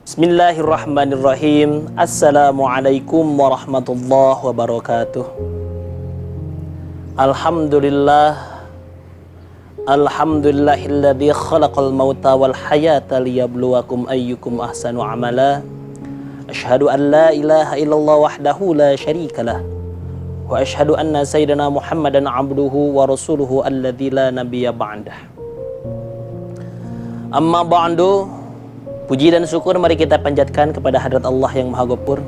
Bismillahirrahmanirrahim. Assalamualaikum warahmatullahi wabarakatuh. Alhamdulillahilladzi khalaqal mauta wal hayata liyabluwakum ayyukum ahsanu amala. Asyhadu an la ilaha illallah wahdahu la syarikalah. Wa asyhadu anna sayyidina Muhammadan abduhu wa rasuluhu alladzi la nabiyya ba'dah. Amma ba'du. Puji dan syukur mari kita panjatkan kepada hadrat Allah yang Maha Ghafur.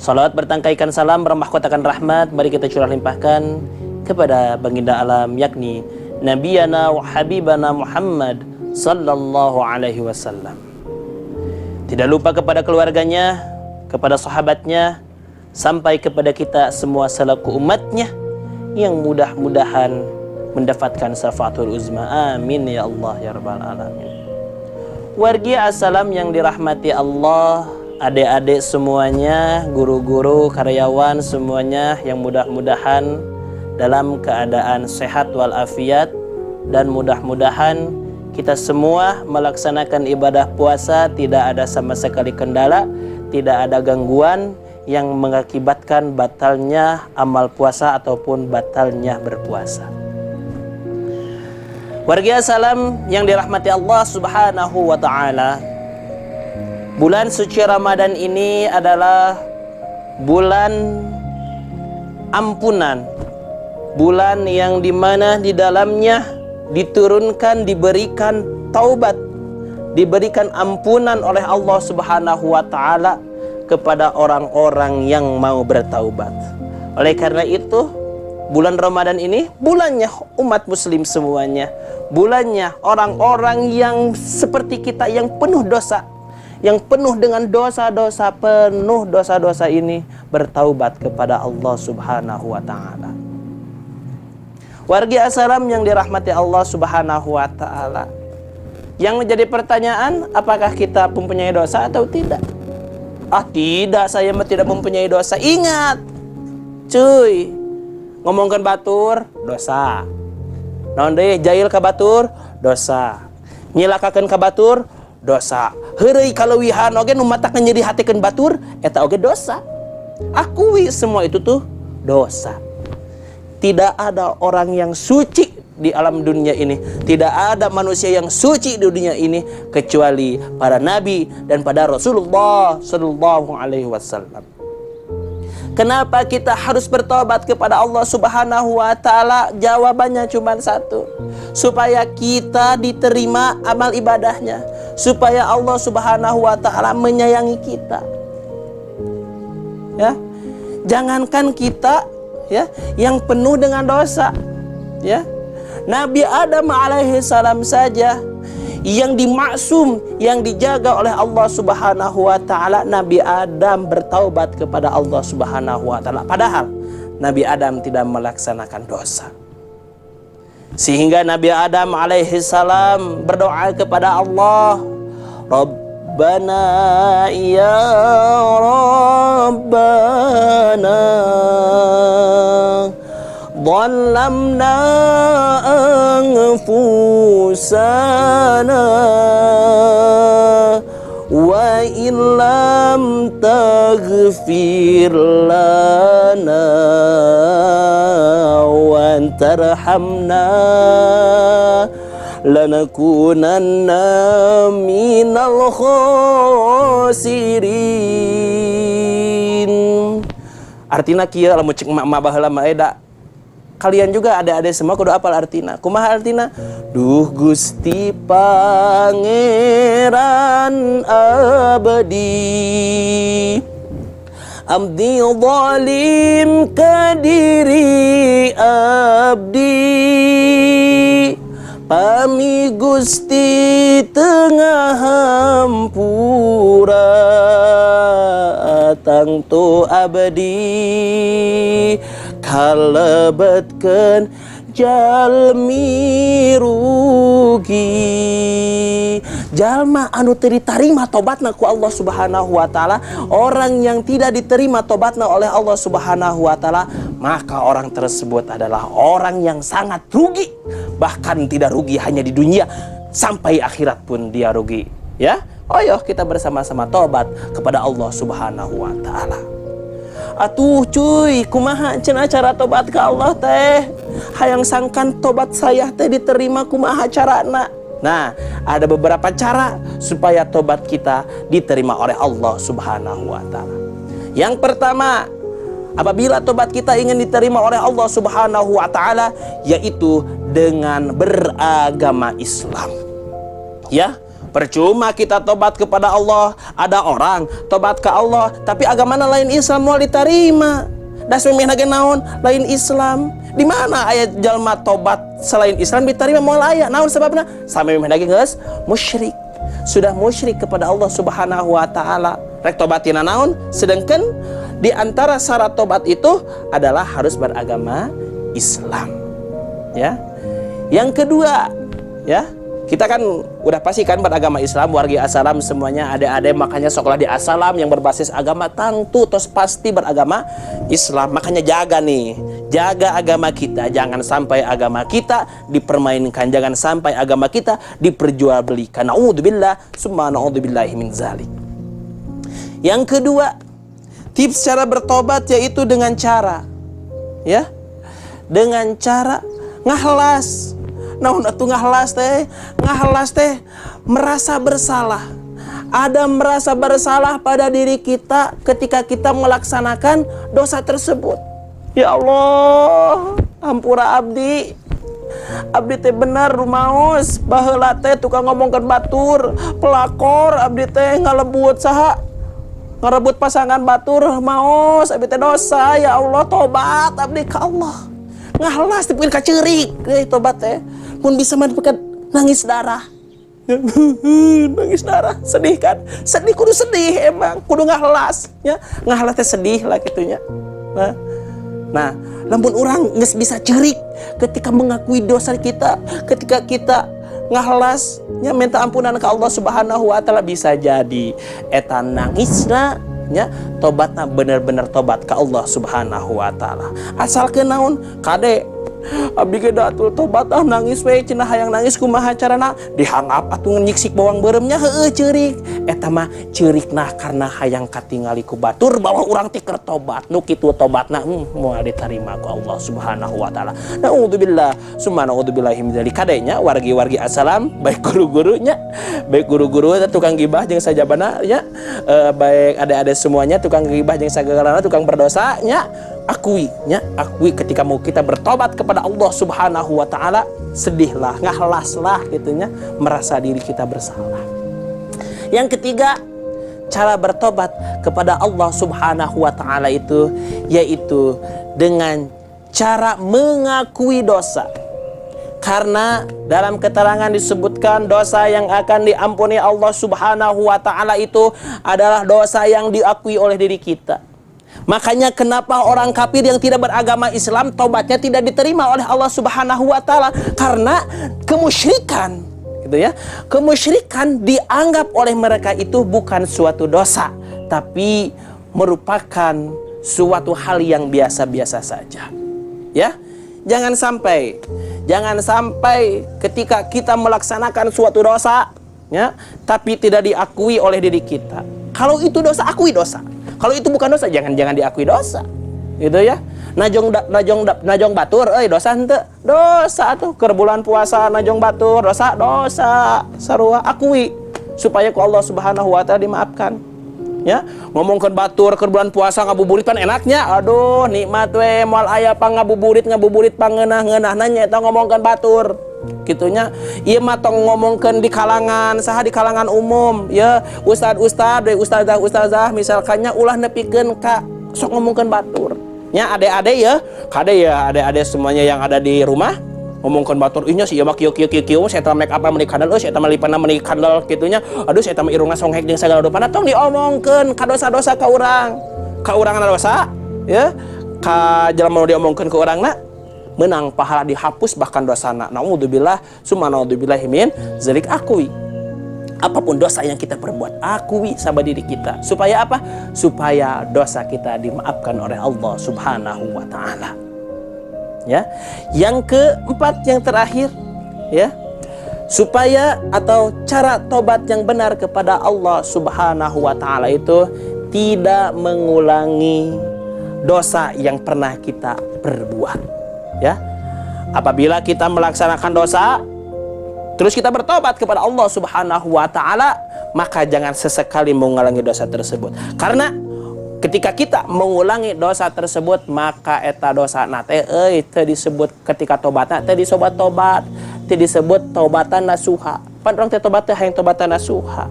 Salawat bertangkaikan salam bermahkotakan rahmat mari kita curah limpahkan kepada baginda alam yakni Nabiyana wa Habibana Muhammad sallallahu alaihi wasallam. Tidak lupa kepada keluarganya, kepada sahabatnya, sampai kepada kita semua selaku umatnya yang mudah-mudahan mendapatkan syafaatul uzma. Amin ya Allah ya rabbal alamin. Wargi assalam yang dirahmati Allah, adik-adik semuanya, guru-guru, karyawan semuanya yang mudah-mudahan dalam keadaan sehat walafiat, dan mudah-mudahan kita semua melaksanakan ibadah puasa tidak ada sama sekali kendala, tidak ada gangguan yang mengakibatkan batalnya amal puasa ataupun batalnya berpuasa. Warga salam yang dirahmati Allah subhanahu wa ta'ala, bulan suci Ramadan ini adalah bulan ampunan, bulan yang dimana di dalamnya diturunkan, diberikan taubat, diberikan ampunan oleh Allah subhanahu wa ta'ala kepada orang-orang yang mau bertaubat. Oleh karena itu, bulan Ramadan ini bulannya umat muslim semuanya, bulannya orang-orang yang seperti kita yang penuh dosa, yang penuh dengan dosa-dosa, penuh dosa-dosa ini bertaubat kepada Allah subhanahu wa ta'ala. Warga assalam yang dirahmati Allah subhanahu wa ta'ala, yang menjadi pertanyaan, apakah kita mempunyai dosa atau tidak? Tidak, saya tidak mempunyai dosa. Ingat cuy, ngomongkan batur dosa, naon deui jail ka batur dosa, nyilakakeun ka batur dosa, heureuy kaleuwihan oge nu matakeun nyedihatikeun batur eta oge dosa. Akui semua itu tuh dosa. Tidak ada orang yang suci di alam dunia ini, tidak ada manusia yang suci di dunia ini kecuali para nabi dan pada Rasulullah sallallahu alaihi wasallam. Kenapa kita harus bertobat kepada Allah subhanahu wa ta'ala? Jawabannya cuma satu, supaya kita diterima amal ibadahnya, supaya Allah subhanahu wa ta'ala menyayangi kita. Ya, jangankan kita ya yang penuh dengan dosa, ya, Nabi Adam alaihi salam saja yang dimaksum, yang dijaga oleh Allah subhanahu wa ta'ala, Nabi Adam bertaubat kepada Allah subhanahu wa ta'ala, padahal Nabi Adam tidak melaksanakan dosa. Sehingga Nabi Adam alaihi salam berdoa kepada Allah, Rabbana ya Rabbana Zalamna anfusana wa illam taghfir lana wa tarhamna lanakunanna minal khasirin. Artina kieu lamun cek emak-emak baheula mah eda, kalian juga ada semua kudu apal artina. Kumaha artina? Duh Gusti Pangeran abdi, abdi zalim ka diri abdi, pami Gusti tengah hampura tangtu abdi kalebetkeun jalmi rugi. Jalma anu teu ditarima tobatna ku Allah subhanahu wa ta'ala, orang yang tidak diterima tobatna oleh Allah subhanahu wa ta'ala, maka orang tersebut adalah orang yang sangat rugi. Bahkan tidak rugi hanya di dunia, sampai akhirat pun dia rugi. Ya, Ayo kita bersama-sama tobat kepada Allah Subhanahu wa taala. Atuh cuy, kumaha cenah cara tobat ke Allah teh? Hayang sangkan tobat saya teh diterima kumaha carana? Nah, ada beberapa cara supaya tobat kita diterima oleh Allah Subhanahu wa taala. Yang pertama, apabila tobat kita ingin diterima oleh Allah Subhanahu wa taala, yaitu dengan beragama Islam. Ya, percuma kita tobat kepada Allah, ada orang tobat ke Allah tapi agamana lain Islam mau diterima. Das memeh nage naon lain Islam. Di mana ayat jalma tobat selain Islam diterima moal aya? Naon sebabna? Sami memeh nage geus musyrik. Sudah musyrik kepada Allah Subhanahu wa taala. Rek tobatina naon? Sedangkan di antara syarat tobat itu adalah harus beragama Islam. Ya. Yang kedua, ya, kita kan udah pasti kan beragama Islam, wargi asalam semuanya adik-adik, makanya sekolah di asalam yang berbasis agama tangtu tos pasti beragama Islam. Makanya jaga nih, jaga agama kita, jangan sampai agama kita dipermainkan, jangan sampai agama kita diperjualbelikan. Naudzubillah, summa naudzubillahi min zalik. Yang kedua, tips cara bertobat yaitu dengan cara, ya, dengan cara ngahlas. Naon atuh ngahlas teh? Ngahlas teh merasa bersalah. Ada merasa bersalah pada diri kita ketika kita melaksanakan dosa tersebut. Ya Allah, ampura abdi. Abdi teh bener rumaos, baheula teh tukang ngomongkeun batur, pelakor abdi teh ngalebut saha? Ngarebut pasangan batur maos, abdi teh dosa. Ya Allah, tobat abdi ka Allah. Ngahlas teh pikeun kaceurik euy tobat teh. Mun bisa manfaat nangis darah. Nangis darah, sedih kan? Sedih kudu sedih emang, kudu ngahlas ya. Ngahlas teh sedih lah kitunya. Nah, lamun urang geus bisa cerik ketika mengakui dosa kita, ketika kita ngahlas nya minta ampunan ke Allah Subhanahu wa taala, bisa jadi eta nangisna nya tobatna bener-bener tobat ke Allah Subhanahu wa taala. Asalkeun naon? Kade abdi ge da atuh tobat nangis we cenah hayang nangis kumaha carana? Dihangap atuh nyiksik bawang beuremnya heueuh ceurik. Eta mah ceurikna karena hayang katingali ku batur bahwa urang teh keur tobat. Nu kitu tobatna moal ditarima ku Allah Subhanahu wa taala. Naudzubillah, summa naudzubillahi min dzalik. Kadenya wargi-wargi asalam, baik guru-gurunya, baik guru-guru tukang gibah jeung sajabana nya, baik adik-adik semuanya tukang gibah jeung sagelarana tukang berdosa nya. Akui ketika mau kita bertobat kepada Allah Subhanahu wa taala, sedihlah, ngahlaslah gitunya, merasa diri kita bersalah. Yang ketiga, cara bertobat kepada Allah Subhanahu wa taala itu yaitu dengan cara mengakui dosa. Karena dalam keterangan disebutkan dosa yang akan diampuni Allah Subhanahu wa taala itu adalah dosa yang diakui oleh diri kita. Makanya kenapa orang kafir yang tidak beragama Islam tobatnya tidak diterima oleh Allah Subhanahu wa taala? Karena kemusyrikan, gitu ya. Kemusyrikan dianggap oleh mereka itu bukan suatu dosa, tapi merupakan suatu hal yang biasa-biasa saja. Ya. Jangan sampai ketika kita melaksanakan suatu dosa, ya, tapi tidak diakui oleh diri kita. Kalau itu dosa, akui dosa. Kalau itu bukan dosa, jangan diakui dosa, gitu ya. Najong batur, dosa henteu? Dosa tuh. Keur bulan puasa najong batur, dosa sarua, akui supaya ku Allah Subhanahu wa taala dimaafkan. Ya, ngomongkeun batur keur bulan puasa ngabuburit pan enaknya. Aduh, nikmat we moal aya pangabuburit pangeunah-ngeunahna nya eta ngomongkeun batur. Gitunya, ieu mah tong ngomongkeun di kalangan saha, di kalangan umum ya, ustad-ustad we ustazah misalkannya ulah nepikeun ka sok ngomongkeun batur nya. Ade-ade ya, ade-ade semuanya yang ada di rumah ngomongkeun batur, ieu nya si ieu mah kieu saya teh make up meuni kandel, saya teh mah lipana meuni kandel gitunya. Aduh, saya teh mah irungna songhek jeung sagala rupana, tong diomongkeun ka dosa-dosa ka urang. Ka urang dosa ya, ka jelema nu diomongkeun ka urangna menang pahala dihapus bahkan dosana. Naudzubillah, summa naudzubillahi min dzalik. Akui apapun dosa yang kita perbuat, akui sama diri kita. Supaya apa? Supaya dosa kita dimaafkan oleh Allah Subhanahu wa taala. Ya. Yang keempat, yang terakhir, ya. supaya atau cara tobat yang benar kepada Allah Subhanahu wa taala itu tidak mengulangi dosa yang pernah kita perbuat, ya. Apabila kita melaksanakan dosa terus kita bertobat kepada Allah Subhanahu wa taala, maka jangan sesekali mengulangi dosa tersebut. Karena ketika kita mengulangi dosa tersebut, maka eta dosa nate teu disebut ketika tobatna teu disebut tobat, teu disebut tobatan nasuha. Pan urang teh tobat teh hayang tobatan nasuha.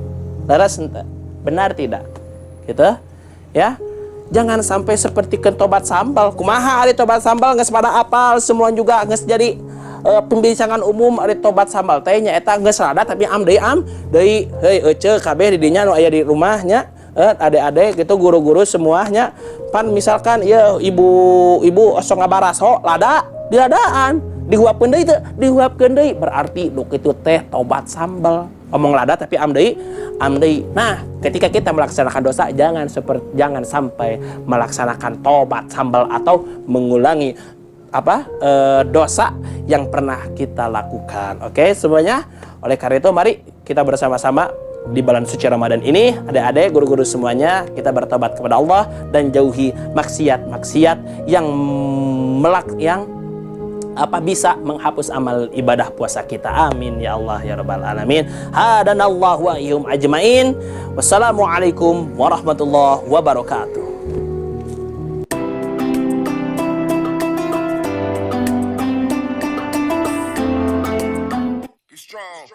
Laras henteu? Benar tidak? Gitu? Ya. Jangan sampai seperti tobat sambal. Kumaha ari tobat sambal geus pada apal, semua juga geus jadi pembincangan umum ari tobat sambal teh nya eta geus rada tapi deui heuy ece kabeh di dinya nu aya di rumahnya, adik-adik gitu, guru-guru semuanya. Pan misalkan ya ibu osong ngabaraso lada diladaan dihuapkeun deui teu dihuapkeun deui berarti nu kitu teh tobat sambal. Omong lada tapi amdei. Nah, ketika kita melaksanakan dosa jangan sampai melaksanakan tobat sambal atau mengulangi dosa yang pernah kita lakukan. Oke, semuanya. Oleh karena itu mari kita bersama-sama di bulan suci Ramadan ini, adik-adik, guru-guru semuanya, kita bertobat kepada Allah dan jauhi maksiat-maksiat yang bisa menghapus amal ibadah puasa kita. Amin ya Allah ya rabbal alamin. Hadanallahu wa iyyakum ajmain. Wassalamualaikum warahmatullahi wabarakatuh. Strong.